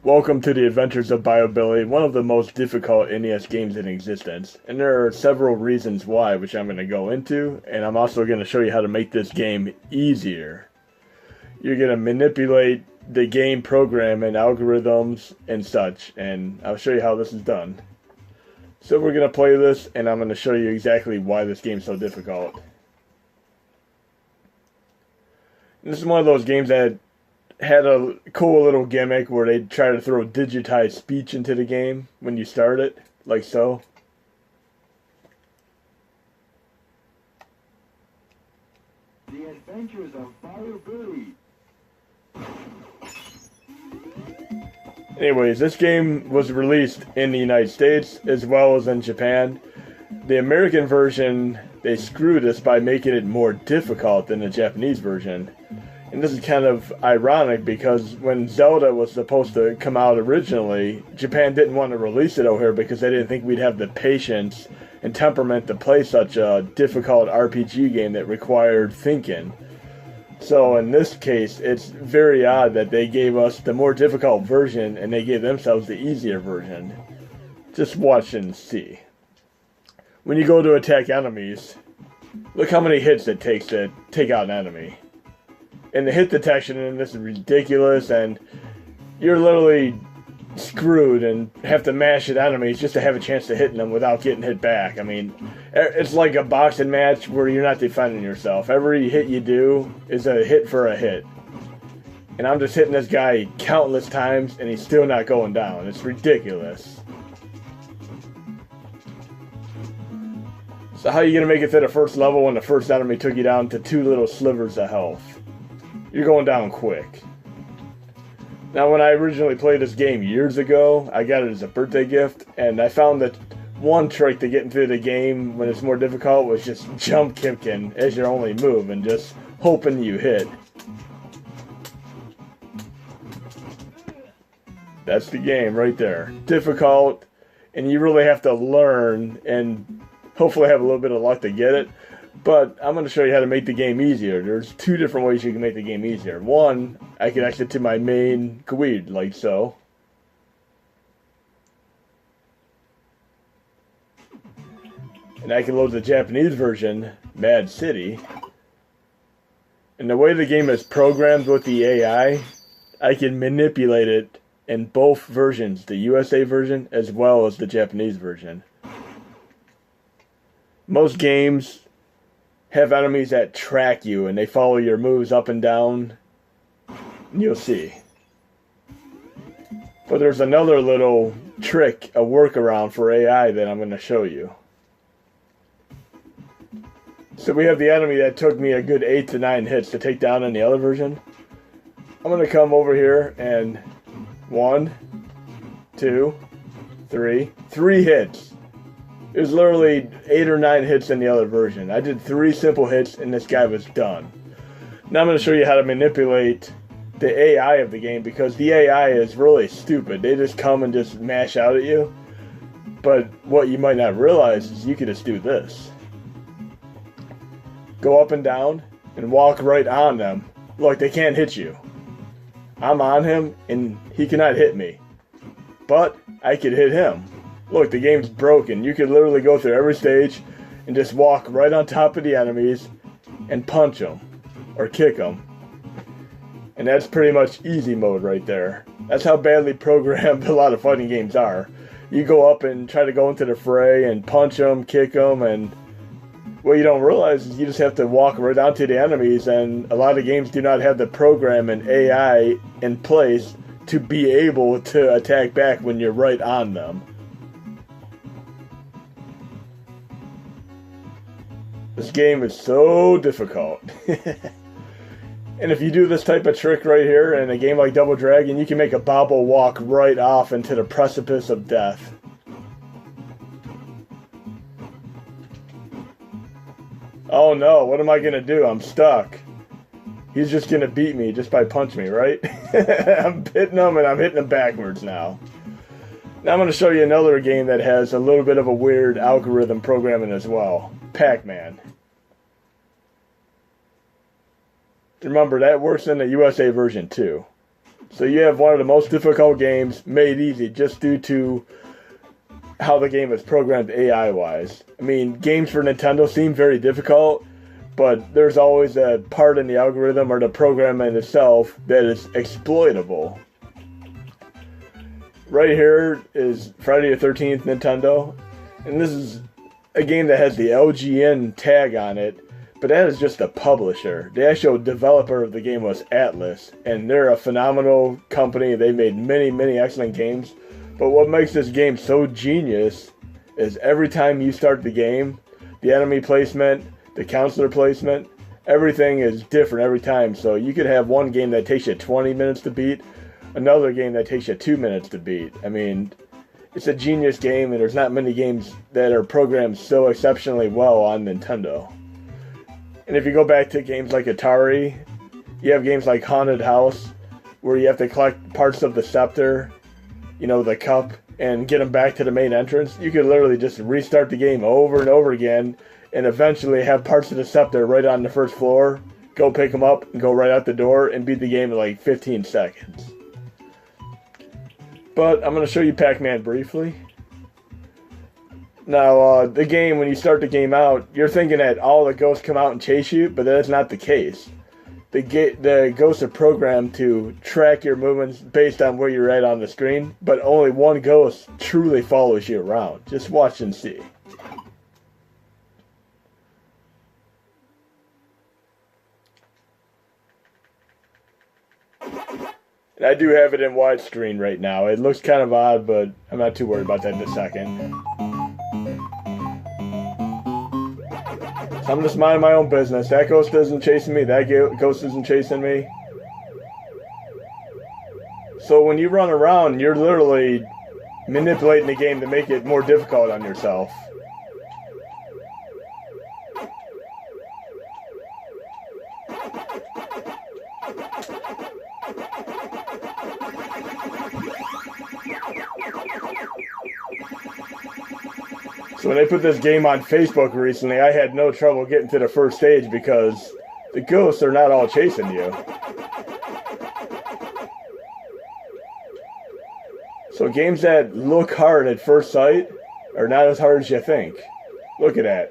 Welcome to the Adventures of Bayou, one of the most difficult NES games in existence. And there are several reasons why, which I'm going to go into, and I'm also going to show you how to make this game easier. You're going to manipulate the game program and algorithms and such, and I'll show you how this is done. So we're going to play this, and I'm going to show you exactly why this game's so difficult. And this is one of those games that had a cool little gimmick where they try to throw digitized speech into the game when you start it, like so. The Adventures of Bayou. Anyways, this game was released in the United States as well as in Japan. The American version, they screwed us by making it more difficult than the Japanese version. And this is kind of ironic because when Zelda was supposed to come out originally, Japan didn't want to release it over here because they didn't think we'd have the patience and temperament to play such a difficult RPG game that required thinking. So in this case, it's very odd that they gave us the more difficult version and they gave themselves the easier version. Just watch and see. When you go to attack enemies, look how many hits it takes to take out an enemy. And the hit detection in this is ridiculous, and you're literally screwed and have to mash at enemies just to have a chance to hit them without getting hit back. I mean, it's like a boxing match where you're not defending yourself. Every hit you do is a hit for a hit. And I'm just hitting this guy countless times, and he's still not going down. It's ridiculous. So how are you going to make it to the first level when the first enemy took you down to 2 little slivers of health? You're going down quick. Now, when I originally played this game years ago, I got it as a birthday gift, and I found that one trick to getting through the game when it's more difficult was just jump kicking as your only move and just hoping you hit. That's the game right there. Difficult, and you really have to learn and hopefully have a little bit of luck to get it. But I'm going to show you how to make the game easier. There's 2 different ways you can make the game easier. One, I can exit to my main GUID, like so. And I can load the Japanese version, Mad City. And the way the game is programmed with the AI, I can manipulate it in both versions, the USA version as well as the Japanese version. Most games have enemies that track you and they follow your moves up and down, and you'll see. But there's another little trick, a workaround for AI that I'm going to show you. So we have the enemy that took me a good 8 to 9 hits to take down in the other version. I'm going to come over here and 1, 2, 3 hits. It was literally 8 or 9 hits in the other version. I did 3 simple hits and this guy was done. Now I'm going to show you how to manipulate the AI of the game because the AI is really stupid. They just come and just mash out at you. But what you might not realize is you could just do this. Go up and down and walk right on them. Look, they can't hit you. I'm on him and he cannot hit me. But I could hit him. Look, the game's broken. You could literally go through every stage and just walk right on top of the enemies and punch them or kick them. And that's pretty much easy mode right there. That's how badly programmed a lot of fighting games are. You go up and try to go into the fray and punch them, kick them, and what you don't realize is you just have to walk right onto the enemies, and a lot of games do not have the program and AI in place to be able to attack back when you're right on them. This game is so difficult. And if you do this type of trick right here in a game like Double Dragon, you can make a bobble walk right off into the precipice of death. Oh no, what am I going to do? I'm stuck. He's just going to beat me just by punching me, right? I'm hitting him and I'm hitting him backwards now. Now I'm going to show you another game that has a little bit of a weird algorithm programming as well. Pac-Man. Remember, that works in the USA version too. So you have one of the most difficult games made easy just due to how the game is programmed AI-wise. I mean, games for Nintendo seem very difficult, but there's always a part in the algorithm or the program in itself that is exploitable. Right here is Friday the 13th Nintendo, and this is a game that has the LGN tag on it, but that is just a publisher. The actual developer of the game was Atlas, and they're a phenomenal company. They made many, many excellent games. But what makes this game so genius is every time you start the game, the enemy placement, the counselor placement, everything is different every time. So you could have one game that takes you 20 minutes to beat, another game that takes you 2 minutes to beat. I mean, it's a genius game, and there's not many games that are programmed so exceptionally well on Nintendo. And if you go back to games like Atari, you have games like Haunted House, where you have to collect parts of the scepter, you know, the cup, and get them back to the main entrance. You could literally just restart the game over and over again, and eventually have parts of the scepter right on the first floor, go pick them up, and go right out the door, and beat the game in like 15 seconds. But I'm going to show you Pac-Man briefly. Now, the game, when you start the game out, you're thinking that all the ghosts come out and chase you, but that's not the case. The ghosts are programmed to track your movements based on where you're at on the screen, but only one ghost truly follows you around. Just watch and see. And I do have it in widescreen right now. It looks kind of odd, but I'm not too worried about that in a second. So I'm just minding my own business. That ghost isn't chasing me. That ghost isn't chasing me. So when you run around, you're literally manipulating the game to make it more difficult on yourself. So when they put this game on Facebook recently, I had no trouble getting to the first stage because the ghosts are not all chasing you. So games that look hard at first sight are not as hard as you think. Look at that.